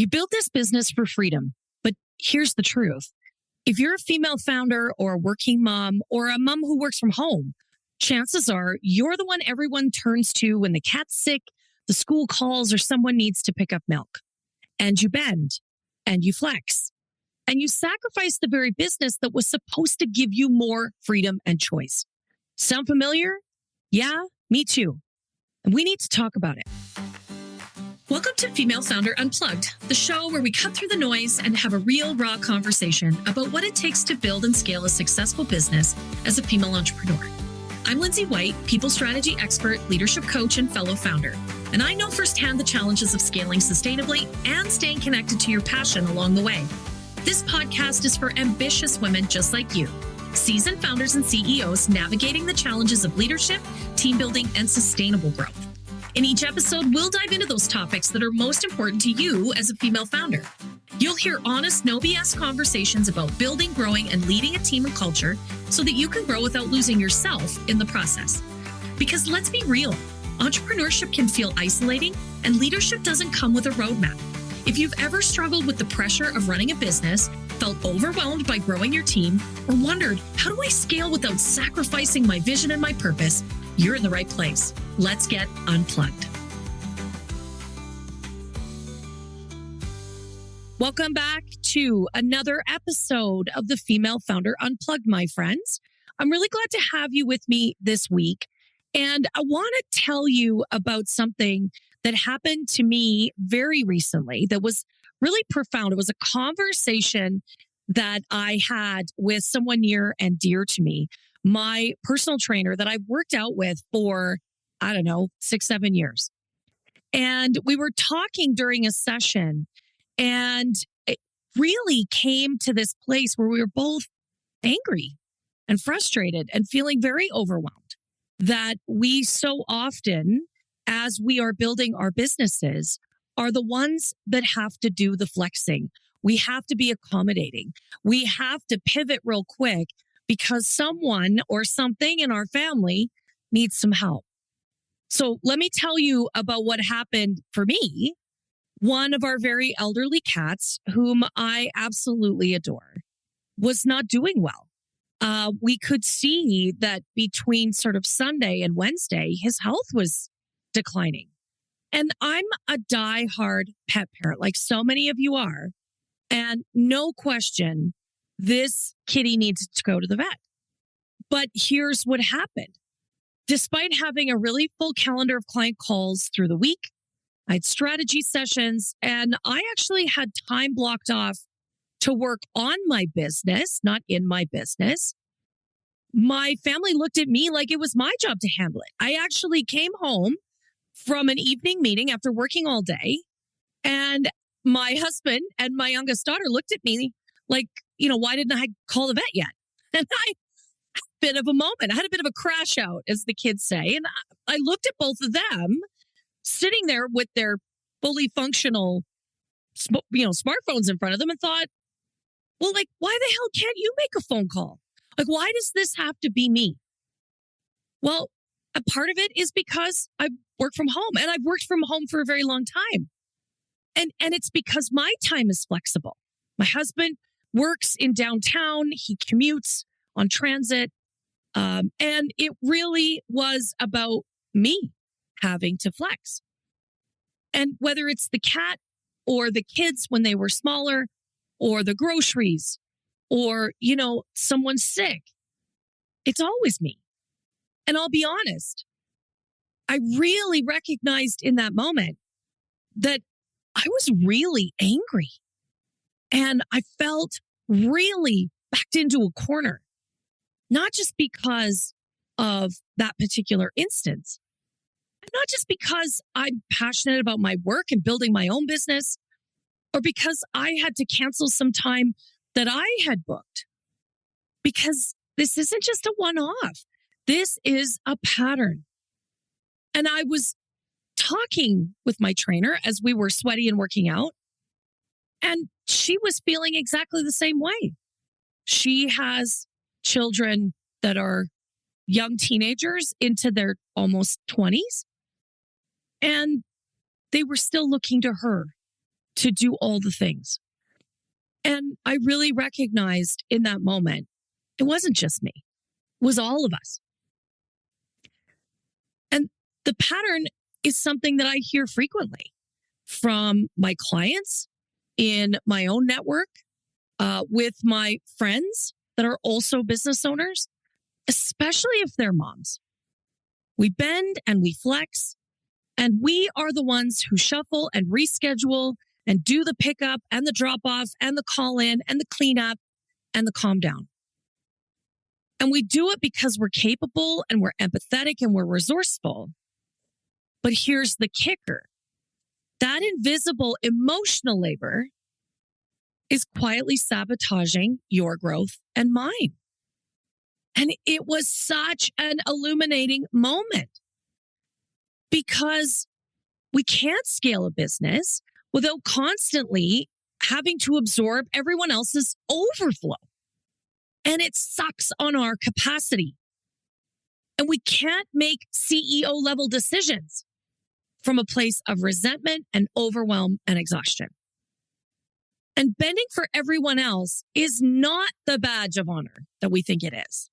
You build this business for freedom, but here's the truth. If you're a female founder or a working mom or a mom who works from home, chances are you're the one everyone turns to when the cat's sick, the school calls, or someone needs to pick up milk. And you bend and you flex and you sacrifice the very business that was supposed to give you more freedom and choice. Sound familiar? Yeah, me too. And we need to talk about it. Welcome to Female Founder Unplugged, the show where we cut through the noise and have a real, raw conversation about what it takes to build and scale a successful business as a female entrepreneur. I'm Lindsay White, people strategy expert, leadership coach, and fellow founder. And I know firsthand the challenges of scaling sustainably and staying connected to your passion along the way. This podcast is for ambitious women just like you, seasoned founders and CEOs navigating the challenges of leadership, team building, and sustainable growth. In each episode, we'll dive into those topics that are most important to you as a female founder. You'll hear honest, no BS conversations about building, growing, and leading a team and culture so that you can grow without losing yourself in the process. Because let's be real, entrepreneurship can feel isolating, and leadership doesn't come with a roadmap. If you've ever struggled with the pressure of running a business, felt overwhelmed by growing your team, or wondered, how do I scale without sacrificing my vision and my purpose? You're in the right place. Let's get unplugged. Welcome back to another episode of the Female Founder Unplugged, my friends. I'm really glad to have you with me this week. And I want to tell you about something that happened to me very recently that was really profound. It was a conversation that I had with someone near and dear to me, my personal trainer that I've worked out with for, 6-7 years. And we were talking during a session, and it really came to this place where we were both angry and frustrated and feeling very overwhelmed that we so often, as we are building our businesses, are the ones that have to do the flexing. We have to be accommodating. We have to pivot real quick because someone or something in our family needs some help. So let me tell you about what happened for me. One of our very elderly cats, whom I absolutely adore, was not doing well. We could see that between sort of Sunday and Wednesday, his health was declining. And I'm a diehard pet parent, like so many of you are. And no question, this kitty needs to go to the vet. But here's what happened. Despite having a really full calendar of client calls through the week, I had strategy sessions, and I actually had time blocked off to work on my business, not in my business. My family looked at me like it was my job to handle it. I actually came home from an evening meeting after working all day, and my husband and my youngest daughter looked at me like, why didn't I call the vet yet? And I had a bit of a moment. I had a bit of a crash out, as the kids say. And I looked at both of them sitting there with their fully functional, smartphones in front of them and thought, well, why the hell can't you make a phone call? Why does this have to be me? Well, a part of it is because I work from home, and I've worked from home for a very long time. And it's because my time is flexible. My husband works in downtown. He commutes on transit. And it really was about me having to flex. And whether it's the cat or the kids when they were smaller, or the groceries, or, someone's sick, it's always me. And I'll be honest, I really recognized in that moment that I was really angry, and I felt really backed into a corner, not just because of that particular instance, and not just because I'm passionate about my work and building my own business, or because I had to cancel some time that I had booked, because this isn't just a one-off. This is a pattern. And I was talking with my trainer as we were sweaty and working out, and she was feeling exactly the same way. She has children that are young teenagers into their almost 20s, and they were still looking to her to do all the things. And I really recognized in that moment, it wasn't just me, it was all of us. And the pattern is something that I hear frequently from my clients, in my own network, with my friends that are also business owners, especially if they're moms. We bend and we flex, and we are the ones who shuffle and reschedule and do the pickup and the drop off and the call in and the cleanup and the calm down. And we do it because we're capable and we're empathetic and we're resourceful. But here's the kicker: that invisible emotional labor is quietly sabotaging your growth and mine. And it was such an illuminating moment, because we can't scale a business without constantly having to absorb everyone else's overflow. And it sucks on our capacity. And we can't make CEO level decisions from a place of resentment and overwhelm and exhaustion. And bending for everyone else is not the badge of honor that we think it is.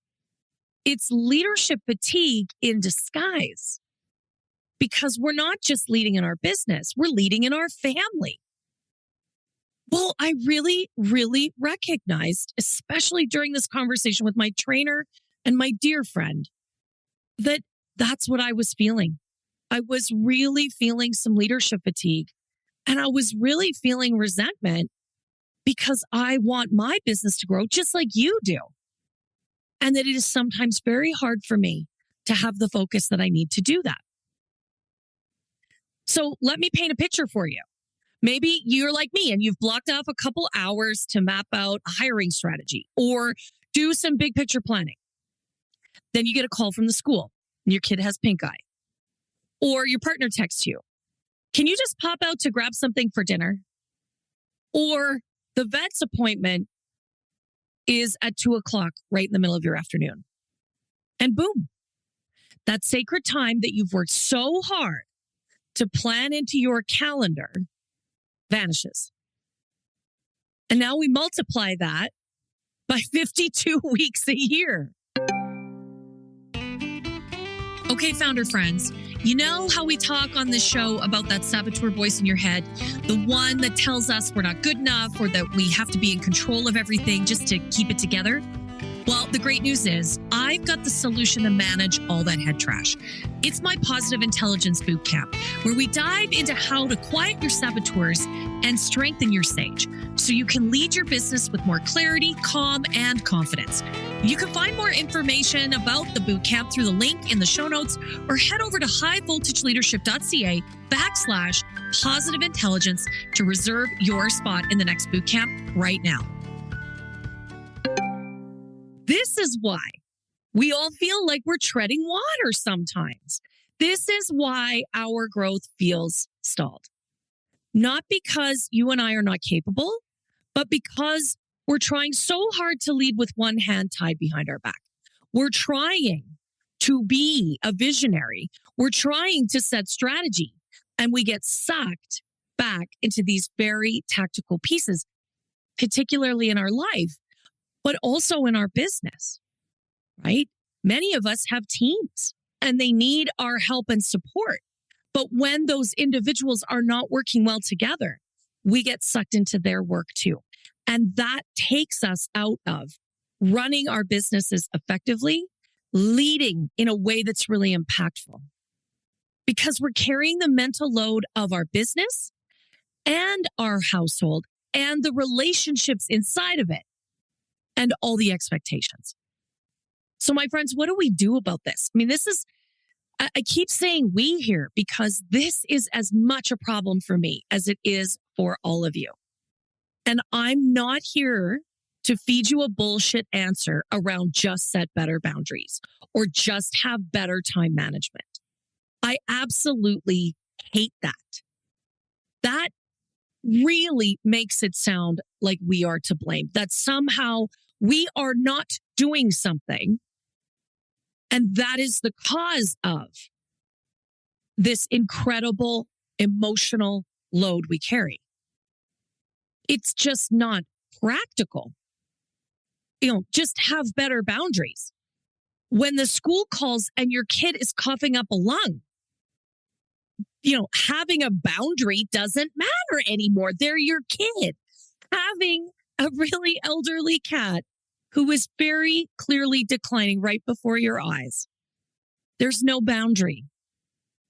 It's leadership fatigue in disguise, because we're not just leading in our business, we're leading in our family. Well, I really, really recognized, especially during this conversation with my trainer and my dear friend, that that's what I was feeling. I was really feeling some leadership fatigue, and I was really feeling resentment, because I want my business to grow just like you do. And that it is sometimes very hard for me to have the focus that I need to do that. So let me paint a picture for you. Maybe you're like me and you've blocked off a couple hours to map out a hiring strategy or do some big picture planning. Then you get a call from the school and your kid has pink eye. Or your partner texts you, can you just pop out to grab something for dinner? Or the vet's appointment is at 2:00 right in the middle of your afternoon. And boom, that sacred time that you've worked so hard to plan into your calendar vanishes. And now we multiply that by 52 weeks a year. Okay, founder friends, you know how we talk on this show about that saboteur voice in your head, the one that tells us we're not good enough or that we have to be in control of everything just to keep it together? Well, the great news is I've got the solution to manage all that head trash. It's my Positive Intelligence Bootcamp, where we dive into how to quiet your saboteurs and strengthen your sage so you can lead your business with more clarity, calm, and confidence. You can find more information about the bootcamp through the link in the show notes, or head over to highvoltageleadership.ca/positive intelligence to reserve your spot in the next bootcamp right now. This is why we all feel like we're treading water sometimes. This is why our growth feels stalled. Not because you and I are not capable, but because we're trying so hard to lead with one hand tied behind our back. We're trying to be a visionary. We're trying to set strategy, and we get sucked back into these very tactical pieces, particularly in our life, but also in our business, right? Many of us have teams and they need our help and support. But when those individuals are not working well together, we get sucked into their work too. And that takes us out of running our businesses effectively, leading in a way that's really impactful. Because we're carrying the mental load of our business and our household and the relationships inside of it and all the expectations. So, my friends, what do we do about this? I mean, I keep saying we here because this is as much a problem for me as it is for all of you. And I'm not here to feed you a bullshit answer around just set better boundaries or just have better time management. I absolutely hate that. That really makes it sound like we are to blame, that somehow we are not doing something, and that is the cause of this incredible emotional load we carry. It's just not practical. Just have better boundaries. When the school calls and your kid is coughing up a lung, having a boundary doesn't matter anymore. They're your kid. Having a really elderly cat who is very clearly declining right before your eyes, there's no boundary.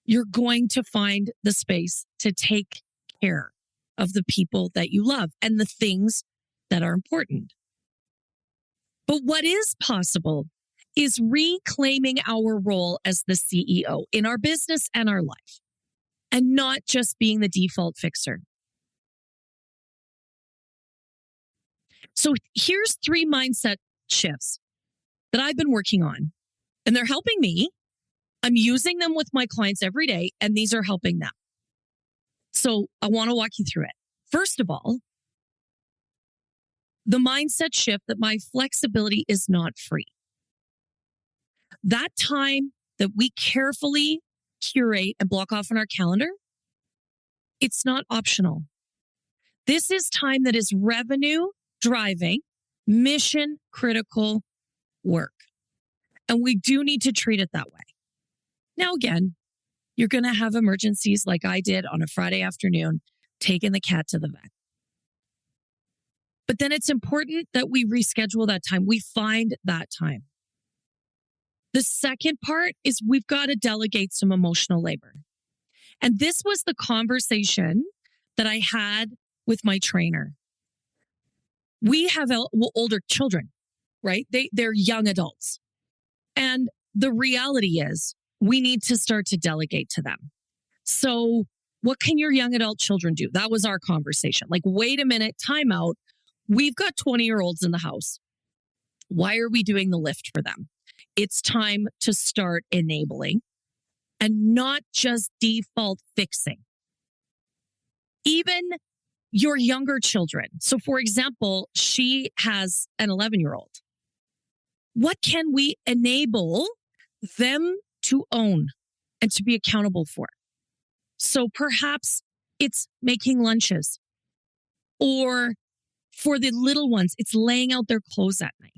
You're going to find the space to take care of the people that you love and the things that are important. But what is possible is reclaiming our role as the CEO in our business and our life, and not just being the default fixer. So here's 3 mindset shifts that I've been working on, and they're helping me. I'm using them with my clients every day, and these are helping them. So I want to walk you through it. First of all, the mindset shift that my flexibility is not free. That time that we carefully curate and block off on our calendar, it's not optional. This is time that is revenue driving, mission critical work. And we do need to treat it that way. Now, again, you're going to have emergencies like I did on a Friday afternoon, taking the cat to the vet. But then it's important that we reschedule that time. We find that time. The second part is we've got to delegate some emotional labor. And this was the conversation that I had with my trainer. We have older children, right? They're young adults. And the reality is we need to start to delegate to them. So what can your young adult children do? That was our conversation. Like, wait a minute, time out. We've got 20-year-olds in the house. Why are we doing the lift for them? It's time to start enabling and not just default fixing. Even your younger children. So for example, she has an 11-year-old. What can we enable them to own and to be accountable for? So perhaps it's making lunches, or for the little ones, it's laying out their clothes at night.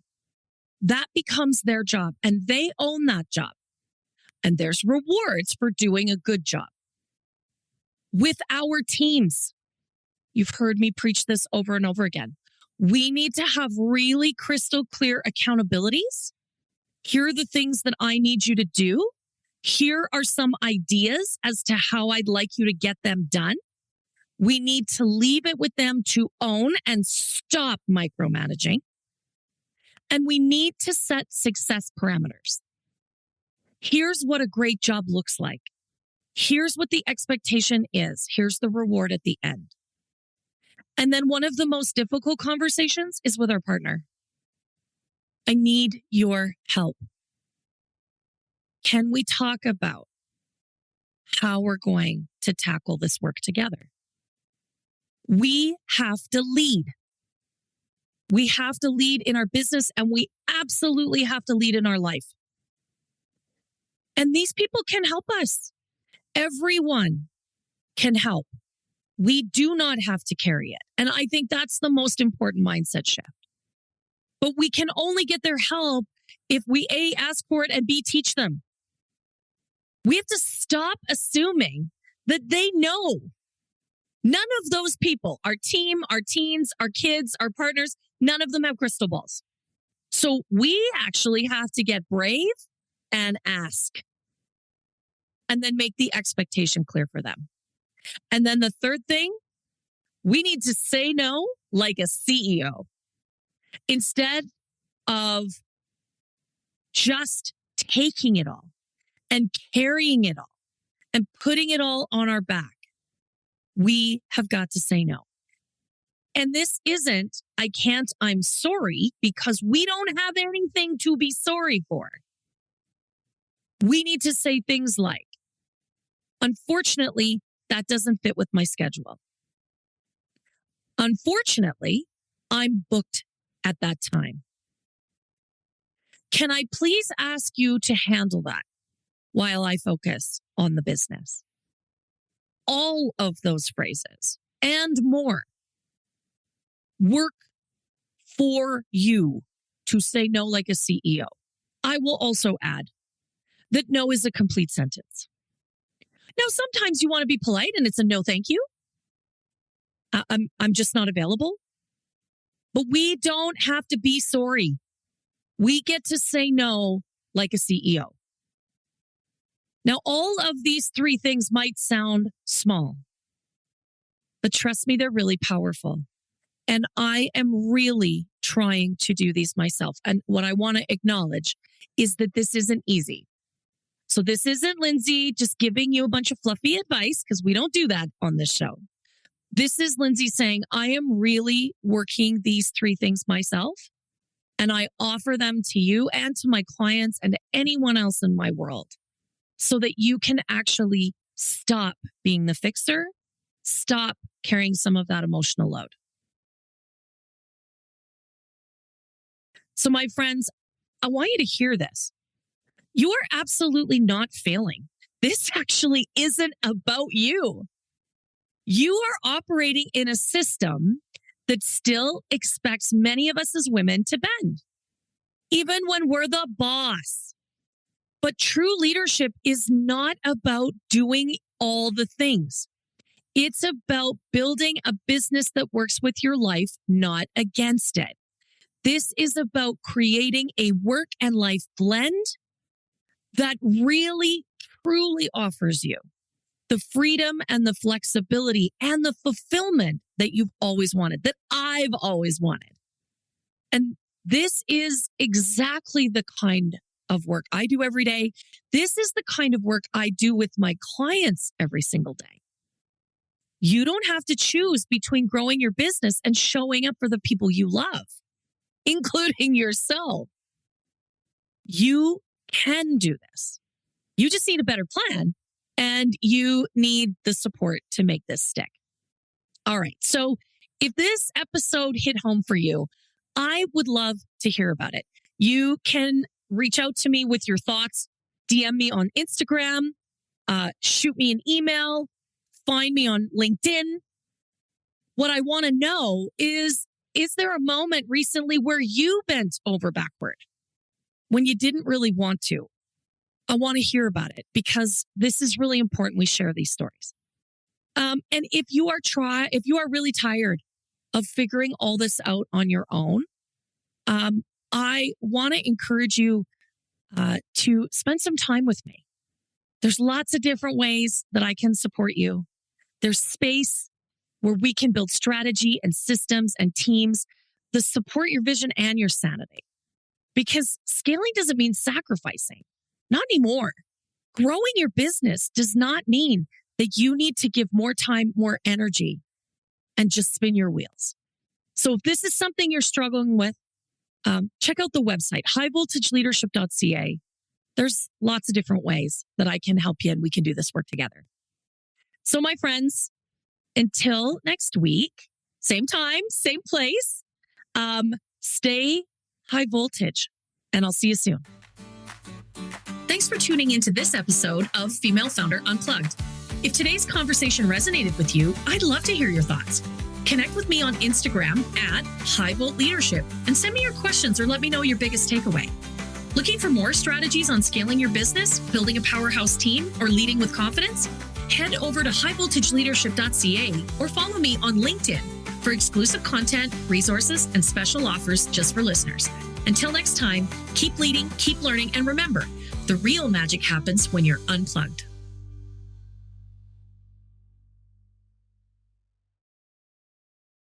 That becomes their job, and they own that job. And there's rewards for doing a good job. With our teams, you've heard me preach this over and over again. We need to have really crystal clear accountabilities. Here are the things that I need you to do. Here are some ideas as to how I'd like you to get them done. We need to leave it with them to own and stop micromanaging. And we need to set success parameters. Here's what a great job looks like. Here's what the expectation is. Here's the reward at the end. And then one of the most difficult conversations is with our partner. I need your help. Can we talk about how we're going to tackle this work together? We have to lead. We have to lead in our business, and we absolutely have to lead in our life. And these people can help us. Everyone can help. We do not have to carry it. And I think that's the most important mindset shift. But we can only get their help if we A, ask for it, and B, teach them. We have to stop assuming that they know. None of those people, our team, our teens, our kids, our partners, none of them have crystal balls. So we actually have to get brave and ask, and then make the expectation clear for them. And then the third thing, we need to say no like a CEO instead of just taking it all and carrying it all and putting it all on our back. We have got to say no. And this isn't, I can't, I'm sorry, because we don't have anything to be sorry for. We need to say things like, unfortunately, that doesn't fit with my schedule. Unfortunately, I'm booked at that time. Can I please ask you to handle that while I focus on the business? All of those phrases and more work for you to say no like a CEO. I will also add that no is a complete sentence. Now, sometimes you want to be polite and it's a no, thank you. I'm just not available. But we don't have to be sorry. We get to say no like a CEO. Now, all of these three things might sound small, but trust me, they're really powerful. And I am really trying to do these myself. And what I want to acknowledge is that this isn't easy. So this isn't Lindsay just giving you a bunch of fluffy advice, because we don't do that on this show. This is Lindsay saying, I am really working these three things myself, and I offer them to you and to my clients and to anyone else in my world so that you can actually stop being the fixer, stop carrying some of that emotional load. So my friends, I want you to hear this. You are absolutely not failing. This actually isn't about you. You are operating in a system that still expects many of us as women to bend, even when we're the boss. But true leadership is not about doing all the things. It's about building a business that works with your life, not against it. This is about creating a work and life blend that really, truly offers you the freedom and the flexibility and the fulfillment that you've always wanted, that I've always wanted. And this is exactly the kind of work I do every day. This is the kind of work I do with my clients every single day. You don't have to choose between growing your business and showing up for the people you love, including yourself. You can do this. You just need a better plan, and you need the support to make this stick. All right. So if this episode hit home for you, I would love to hear about it. You can reach out to me with your thoughts, DM me on Instagram, shoot me an email, find me on LinkedIn. What I want to know is there a moment recently where you bent over backward when you didn't really want to? I want to hear about it, because this is really important. We share these stories. And if you are really tired of figuring all this out on your own, I want to encourage you to spend some time with me. There's lots of different ways that I can support you. There's space where we can build strategy and systems and teams that support your vision and your sanity. Because scaling doesn't mean sacrificing. Not anymore. Growing your business does not mean that you need to give more time, more energy, and just spin your wheels. So if this is something you're struggling with, check out the website, highvoltageleadership.ca. There's lots of different ways that I can help you and we can do this work together. So my friends, until next week, same time, same place, stay high voltage, and I'll see you soon. Thanks for tuning into this episode of Female Founder Unplugged. If today's conversation resonated with you, I'd love to hear your thoughts. Connect with me on Instagram at highvoltleadership and send me your questions or let me know your biggest takeaway. Looking for more strategies on scaling your business, building a powerhouse team, or leading with confidence? Head over to highvoltageleadership.ca or follow me on LinkedIn for exclusive content, resources, and special offers just for listeners. Until next time, keep leading, keep learning, and remember, the real magic happens when you're unplugged.